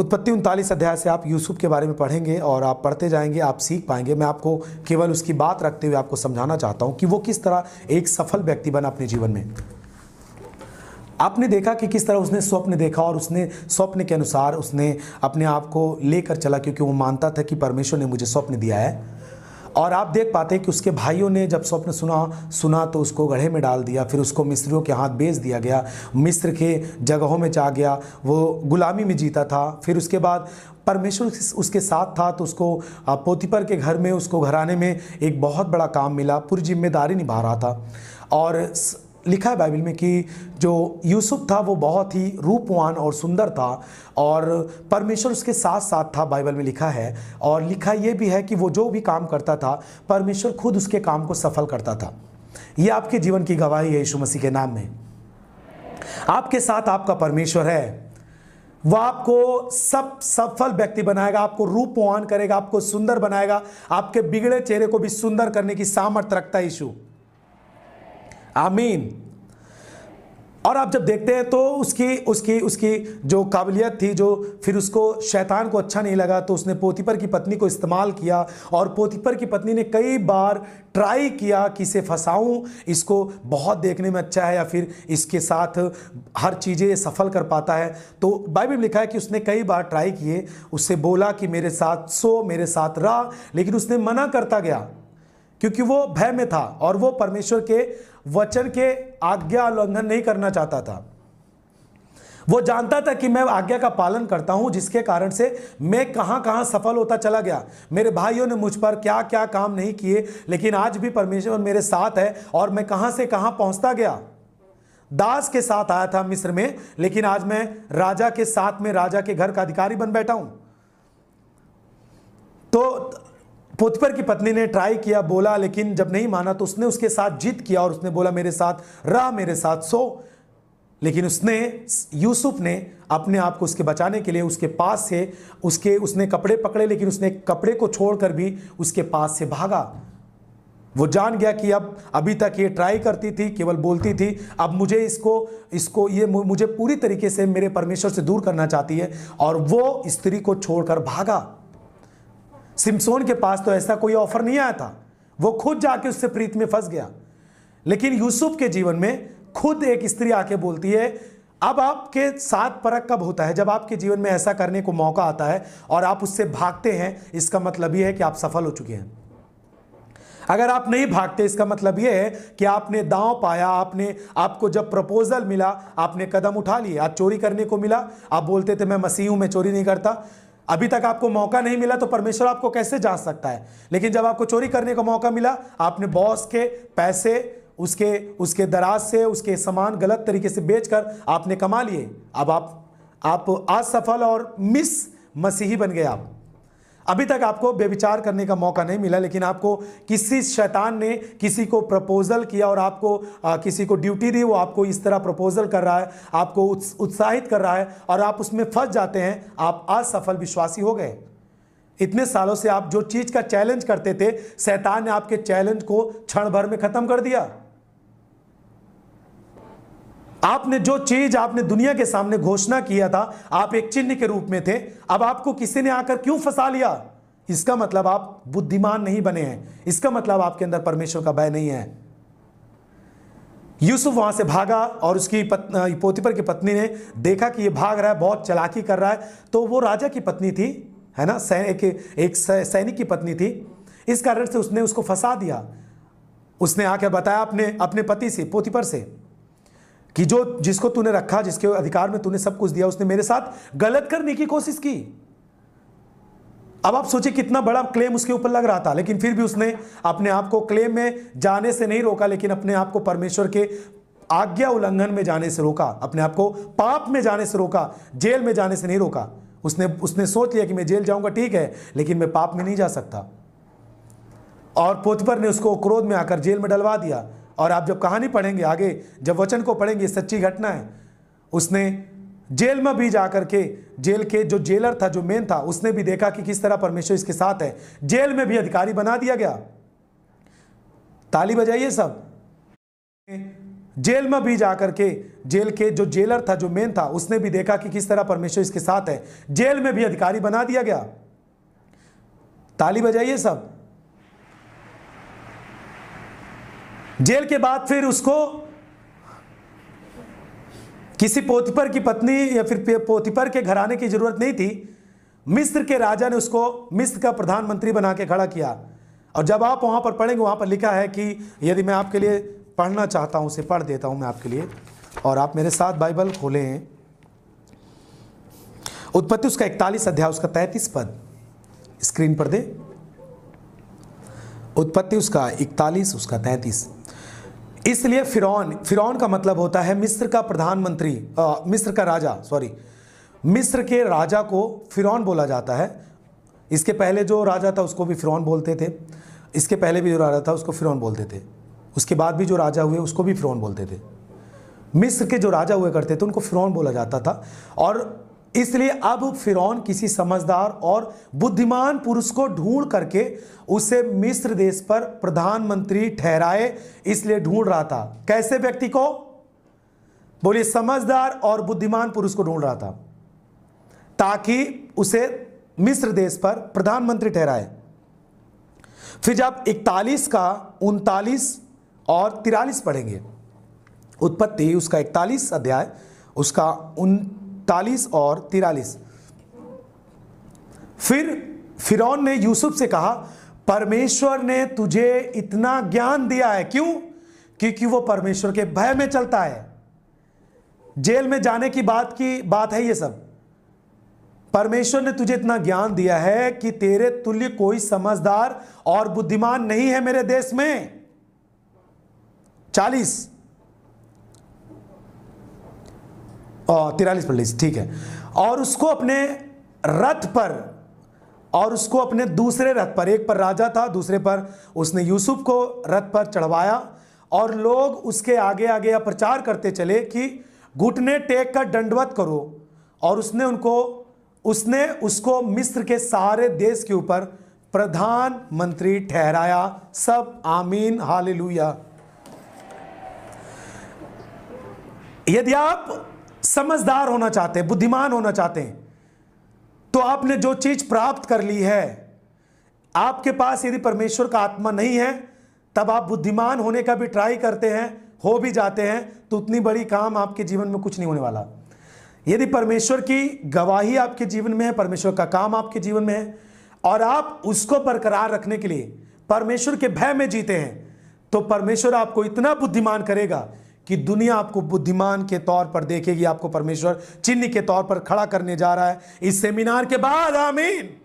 उत्पत्ति 39 अध्याय से आप यूसुफ के बारे में पढ़ेंगे और आप पढ़ते जाएंगे, आप सीख पाएंगे। मैं आपको केवल उसकी बात रखते हुए आपको समझाना चाहता हूं कि वो किस तरह एक सफल व्यक्ति बना अपने जीवन में। आपने देखा कि किस तरह उसने स्वप्न देखा और उसने स्वप्न के अनुसार उसने अपने आप को लेकर चला, क्योंकि वो मानता था कि परमेश्वर ने मुझे स्वप्न दिया है। और आप देख पाते हैं कि उसके भाइयों ने जब स्वप्न सुना तो उसको गड्ढे में डाल दिया, फिर उसको मिस्रियों के हाथ बेच दिया गया, मिस्र के जगहों में जा गया, वो गुलामी में जीता था। फिर उसके बाद परमेश्वर उसके साथ था तो उसको पोतीपर के घर में, उसको घराने में एक बहुत बड़ा काम मिला, पूरी जिम्मेदारी निभा रहा था। और लिखा है बाइबल में कि जो यूसुफ था वो बहुत ही रूपवान और सुंदर था और परमेश्वर उसके साथ साथ था, बाइबल में लिखा है। और लिखा ये भी है कि वो जो भी काम करता था परमेश्वर खुद उसके काम को सफल करता था। ये आपके जीवन की गवाही है यीशु मसीह के नाम में। आपके साथ आपका परमेश्वर है, वह आपको सब सफल व्यक्ति बनाएगा, आपको रूपवान करेगा, आपको सुंदर बनाएगा। आपके बिगड़े चेहरे को भी सुंदर करने की सामर्थ्य रखता है यीशु। आमीन। और आप जब देखते हैं तो उसकी जो काबिलियत थी, जो फिर उसको शैतान को अच्छा नहीं लगा तो उसने पोतीपर की पत्नी को इस्तेमाल किया। और पोतीपर की पत्नी ने कई बार ट्राई किया कि इसे फंसाऊं, इसको बहुत देखने में अच्छा है या फिर इसके साथ हर चीज़ें सफल कर पाता है। तो बाइबल में लिखा है कि उसने कई बार ट्राई किए, उससे बोला कि मेरे साथ सो, मेरे साथ रह, लेकिन उसने मना करता गया क्योंकि वो भय में था और वो परमेश्वर के वचन के आज्ञा उल्लंघन नहीं करना चाहता था। वो जानता था कि मैं आज्ञा का पालन करता हूं, जिसके कारण से मैं कहां सफल होता चला गया। मेरे भाइयों ने मुझ पर क्या क्या काम नहीं किए, लेकिन आज भी परमेश्वर मेरे साथ है और मैं कहां से कहां पहुंचता गया। दास के साथ आया था मिस्र में, लेकिन आज मैं राजा के साथ में राजा के घर का अधिकारी बन बैठा हूं। तो पोतीपर की पत्नी ने ट्राई किया, बोला, लेकिन जब नहीं माना तो उसने उसके साथ जिद किया और उसने बोला मेरे साथ रह, मेरे साथ सो। लेकिन यूसुफ ने अपने आप को उसके बचाने के लिए उसके पास से उसने कपड़े पकड़े, लेकिन उसने कपड़े को छोड़कर भी उसके पास से भागा। वो जान गया कि अब अभी तक ये ट्राई करती थी, केवल बोलती थी, अब मुझे ये मुझे पूरी तरीके से मेरे परमेश्वर से दूर करना चाहती है। और वो स्त्री को छोड़कर भागा। सिमसोन के पास तो ऐसा कोई ऑफर नहीं आया था, वो खुद जाके उससे प्रीत में फंस गया। लेकिन यूसुफ के जीवन में खुद एक स्त्री आके बोलती है। अब आपके साथ फर्क कब होता है? जब आपके जीवन में ऐसा करने को मौका आता है और आप उससे भागते हैं, इसका मतलब यह है कि आप सफल हो चुके हैं। अगर आप नहीं भागते, इसका मतलब यह है कि आपने दांव पाया, आपको जब प्रपोजल मिला आपने कदम उठा लिए। आज चोरी करने को मिला, आप बोलते थे मैं मसीह हूं, मैं चोरी नहीं करता। अभी तक आपको मौका नहीं मिला तो परमेश्वर आपको कैसे जांच सकता है? लेकिन जब आपको चोरी करने का मौका मिला, आपने बॉस के पैसे, उसके दराज से उसके सामान गलत तरीके से बेचकर आपने कमा लिए। अब आप असफल और मिस मसीही बन गए। आप अभी तक आपको बेविचार करने का मौका नहीं मिला, लेकिन आपको किसी शैतान ने किसी को प्रपोजल किया और आपको किसी को ड्यूटी दी, वो आपको इस तरह प्रपोजल कर रहा है, आपको उत्साहित कर रहा है और आप उसमें फंस जाते हैं। आप असफल विश्वासी हो गए। इतने सालों से आप जो चीज का चैलेंज करते थे, शैतान ने आपके चैलेंज को क्षण भर में खत्म कर दिया। आपने जो चीज आपने दुनिया के सामने घोषणा किया था, आप एक चिन्ह के रूप में थे, अब आपको किसी ने आकर क्यों फंसा लिया? इसका मतलब आप बुद्धिमान नहीं बने हैं, इसका मतलब आपके अंदर परमेश्वर का भय नहीं है। यूसुफ वहां से भागा और उसकी पोतीपर की पत्नी ने देखा कि ये भाग रहा है, बहुत चालाकी कर रहा है। तो वो राजा की पत्नी थी, है ना, एक सैनिक की पत्नी थी। इस कारण से उसने उसको फंसा दिया। उसने आकर बताया अपने पति से, पोतीपर से, कि जिसको तूने रखा, जिसके अधिकार में तूने सब कुछ दिया, उसने मेरे साथ गलत करने की कोशिश की। अब आप सोचिए कितना बड़ा क्लेम उसके ऊपर लग रहा था, लेकिन फिर भी उसने अपने आप को क्लेम में जाने से नहीं रोका, लेकिन अपने आप को परमेश्वर के आज्ञा उल्लंघन में जाने से रोका, अपने आप को पाप में जाने से रोका, जेल में जाने से नहीं रोका। उसने सोच लिया कि मैं जेल जाऊंगा, ठीक है, लेकिन मैं पाप में नहीं जा सकता। और पोतीपर ने उसको क्रोध में आकर जेल में डलवा दिया। और आप जब कहानी पढ़ेंगे आगे, जब वचन को पढ़ेंगे, सच्ची घटना है। उसने जेल में भी जाकर के, जेल के जो जेलर था, जो मेन था, उसने भी देखा कि किस तरह परमेश्वर इसके साथ है। जेल में भी अधिकारी बना दिया गया। ताली बजाइए सब। जेल में भी जाकर के जेल के जो जेलर था, जो मेन था, उसने भी देखा कि किस तरह परमेश्वर इसके साथ है। जेल में भी अधिकारी बना दिया गया। ताली बजाइए सब। जेल के बाद फिर उसको किसी पोतीफर की पत्नी या फिर पोतीफर के घराने की जरूरत नहीं थी। मिस्र के राजा ने उसको मिस्र का प्रधानमंत्री बना के खड़ा किया। और जब आप वहां पर पढ़ेंगे, वहां पर लिखा है कि यदि मैं आपके लिए पढ़ना चाहता हूं, उसे पढ़ देता हूं मैं आपके लिए, और आप मेरे साथ बाइबल खोले हैं। उत्पत्ति उसका 41 अध्याय उसका 33 पद स्क्रीन पर दे। उत्पत्ति उसका 41 उसका 33। इसलिए फिरौन का मतलब होता है मिस्र का प्रधानमंत्री, मिस्र का राजा, सॉरी, मिस्र के राजा को फिरौन बोला जाता है। इसके पहले जो राजा था उसको भी फिरौन बोलते थे। इसके पहले भी जो राजा था उसको फिरौन बोलते थे। उसके बाद भी जो राजा हुए उसको भी फिरौन बोलते थे। मिस्र के जो राजा हुए करते थे उनको फिरौन बोला जाता था। और इसलिए अब फिरौन किसी समझदार और बुद्धिमान पुरुष को ढूंढ करके उसे मिस्र देश पर प्रधानमंत्री ठहराए, इसलिए ढूंढ रहा था। कैसे व्यक्ति को? बोलिए, समझदार और बुद्धिमान पुरुष को ढूंढ रहा था ताकि उसे मिस्र देश पर प्रधानमंत्री ठहराए। फिर जब 41 का 39 और 43 पढ़ेंगे, उत्पत्ति उसका 41 अध्याय उसका 39 और 43। फिर फिरौन ने यूसुफ से कहा, परमेश्वर ने तुझे इतना ज्ञान दिया है। क्यों? क्योंकि वो परमेश्वर के भय में चलता है। जेल में जाने की बात है ये सब। परमेश्वर ने तुझे इतना ज्ञान दिया है कि तेरे तुल्य कोई समझदार और बुद्धिमान नहीं है मेरे देश में। 40 और 43 पढ़ लीजिए, ठीक है। और उसको अपने रथ पर और उसको अपने दूसरे रथ पर, एक पर राजा था, दूसरे पर उसने यूसुफ को रथ पर चढ़वाया। और लोग उसके आगे आगे यह प्रचार करते चले कि घुटने टेक कर दंडवत करो। और उसने उसको मिस्र के सारे देश के ऊपर प्रधानमंत्री ठहराया। सब आमीन, हालेलुया। यदि आप समझदार होना चाहते हैं, बुद्धिमान होना चाहते हैं, तो आपने जो चीज प्राप्त कर ली है, आपके पास यदि परमेश्वर का आत्मा नहीं है, तब आप बुद्धिमान होने का भी ट्राई करते हैं, हो भी जाते हैं, तो उतनी बड़ी काम आपके जीवन में कुछ नहीं होने वाला। यदि परमेश्वर की गवाही आपके जीवन में है, परमेश्वर का काम आपके जीवन में है, और आप उसको बरकरार रखने के लिए परमेश्वर के भय में जीते हैं, तो परमेश्वर आपको इतना बुद्धिमान करेगा कि दुनिया आपको बुद्धिमान के तौर पर देखेगी। आपको परमेश्वर चिन्ह के तौर पर खड़ा करने जा रहा है इस सेमिनार के बाद। आमीन।